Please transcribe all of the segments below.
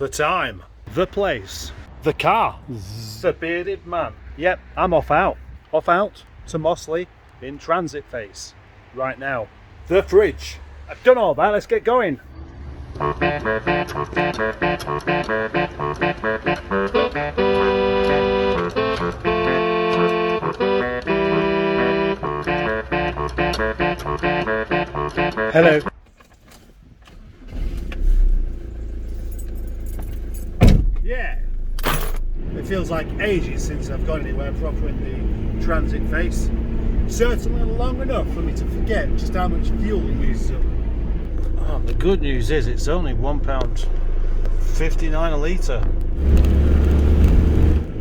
The time, the place, the car, the bearded man. Yep, I'm off out to Mossley in transit phase right now. The fridge. I've done all that, let's get going. Hello. Yeah, it feels like ages since I've gone anywhere proper in the transit phase. Certainly long enough for me to forget just how much fuel it uses up. Oh, the good news is it's only £1.59 a litre.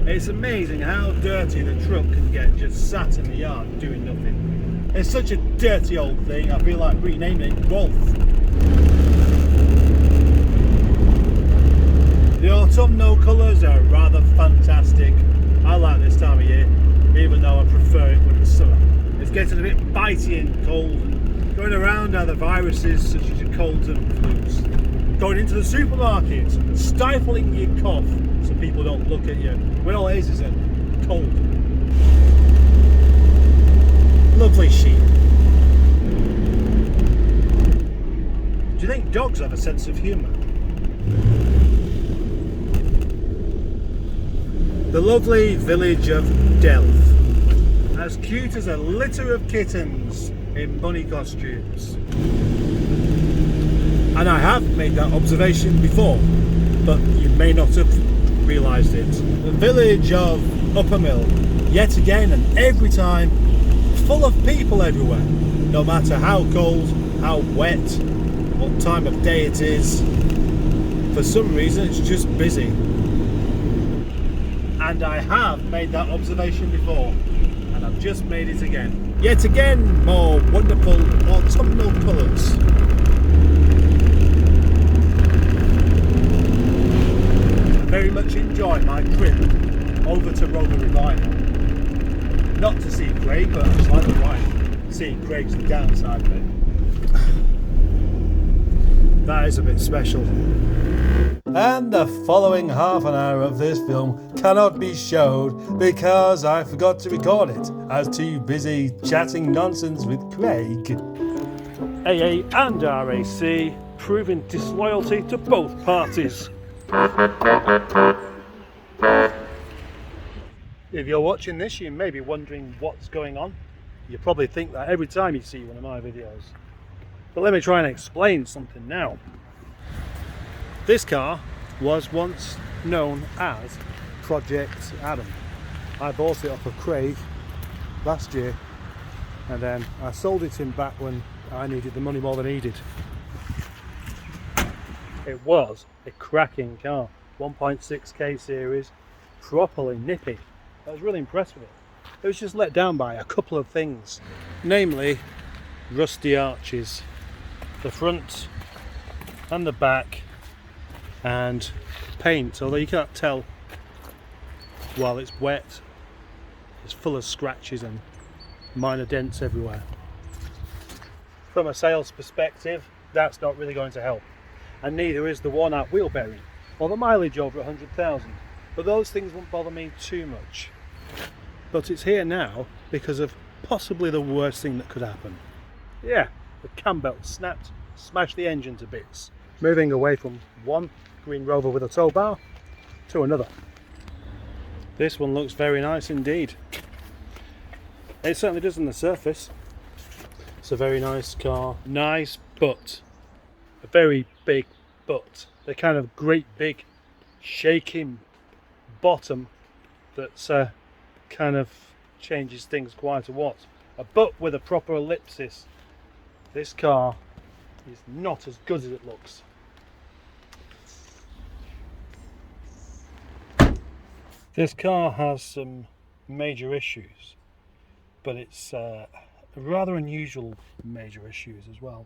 It's amazing how dirty the truck can get just sat in the yard doing nothing. It's such a dirty old thing, I feel like renaming it Wolf. The autumnal colours are rather fantastic. I like this time of year, even though I prefer it when it's summer. It's getting a bit bitey and cold, and going around are the viruses such as your colds and flus. Going into the supermarket and stifling your cough so people don't look at you, when all it is a cold. Lovely sheep. Do you think dogs have a sense of humour? The lovely village of Delft, as cute as a litter of kittens in bunny costumes. And I have made that observation before, but you may not have realised it. The village of Uppermill, yet again and every time, full of people everywhere, no matter how cold, how wet, what time of day it is. For some reason it's just busy. And I have made that observation before, and I've just made it again. Yet again, more wonderful autumnal colours. I very much enjoy my trip over to Rover Revival. Not to see Craig, but I just like the ride. Seeing Craig's the downside of it. That is a bit special. And the following half an hour of this film cannot be showed because I forgot to record it. I was too busy chatting nonsense with Craig. AA and RAC proving disloyalty to both parties. If you're watching this, you may be wondering what's going on. You probably think that every time you see one of my videos. But let me try and explain something now. This car was once known as Project Adam. I bought it off of Craig last year, and then I sold it him back when I needed the money more than he did. It was a cracking car, 1.6k series, properly nippy. I was really impressed with it. It was just let down by a couple of things, namely rusty arches, the front and the back, and paint, although you can't tell while it's wet. It's full of scratches and minor dents everywhere. From a sales perspective, that's not really going to help, and neither is the worn out wheel bearing or the mileage over 100,000, but those things won't bother me too much. But it's here now because of possibly the worst thing that could happen. Yeah, the cam belt snapped, smashed the engine to bits, moving away from one green Rover with a tow bar to another. This one looks very nice indeed. It certainly does on the surface. It's a very nice car. Nice but, a very big but. The kind of great big shaking bottom that's kind of changes things quite a lot. A but with a proper ellipsis. This car is not as good as it looks. This car has some major issues, but it's rather unusual major issues as well.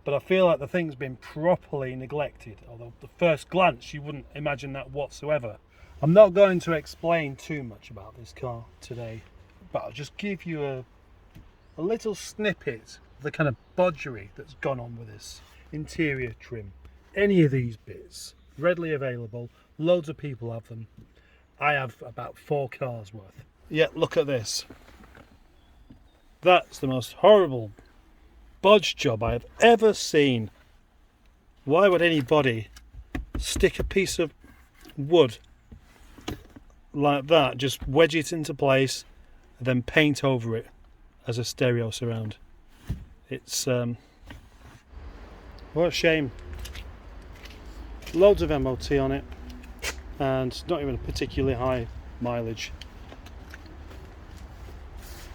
But I feel like the thing's been properly neglected, although at the first glance you wouldn't imagine that whatsoever. I'm not going to explain too much about this car today, but I'll just give you a little snippet of the kind of bodgery that's gone on with this interior trim. Any of these bits readily available, loads of people have them. I have about 4 cars worth. Yeah, look at this. That's the most horrible bodge job I have ever seen. Why would anybody stick a piece of wood like that, just wedge it into place, and then paint over it as a stereo surround? It's what a shame. Loads of MOT on it, and not even a particularly high mileage.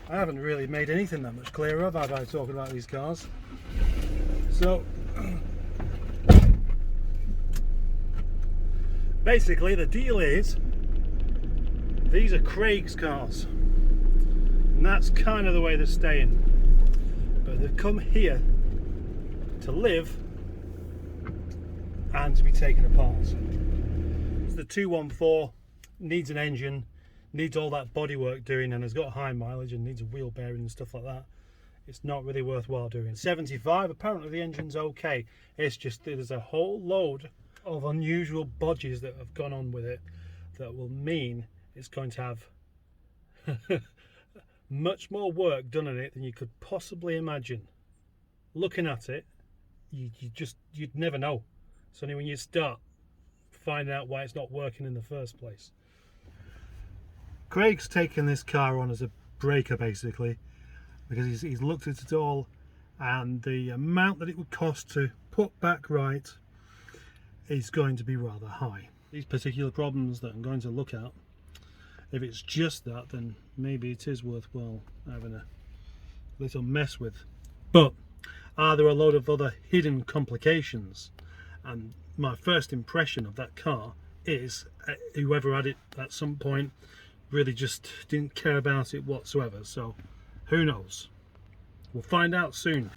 I haven't really made anything that much clearer, have I, by talking about these cars? So basically the deal is, these are Craig's cars, and that's kind of the way they're staying. But they've come here to live and to be taken apart. So the 214 needs an engine, needs all that bodywork doing, and has got high mileage and needs a wheel bearing and stuff like that. It's not really worthwhile doing. 75, apparently the engine's okay. It's just there's a whole load of unusual bodges that have gone on with it that will mean it's going to have much more work done on it than you could possibly imagine. Looking at it, you'd never know. It's only when you start finding out why it's not working in the first place. Craig's taken this car on as a breaker, basically, because he's looked at it all, and the amount that it would cost to put back right is going to be rather high. These particular problems that I'm going to look at, if it's just that, then maybe it is worthwhile having a little mess with. But are there a load of other hidden complications? And my first impression of that car is whoever had it at some point really just didn't care about it whatsoever. So who knows? We'll find out soon.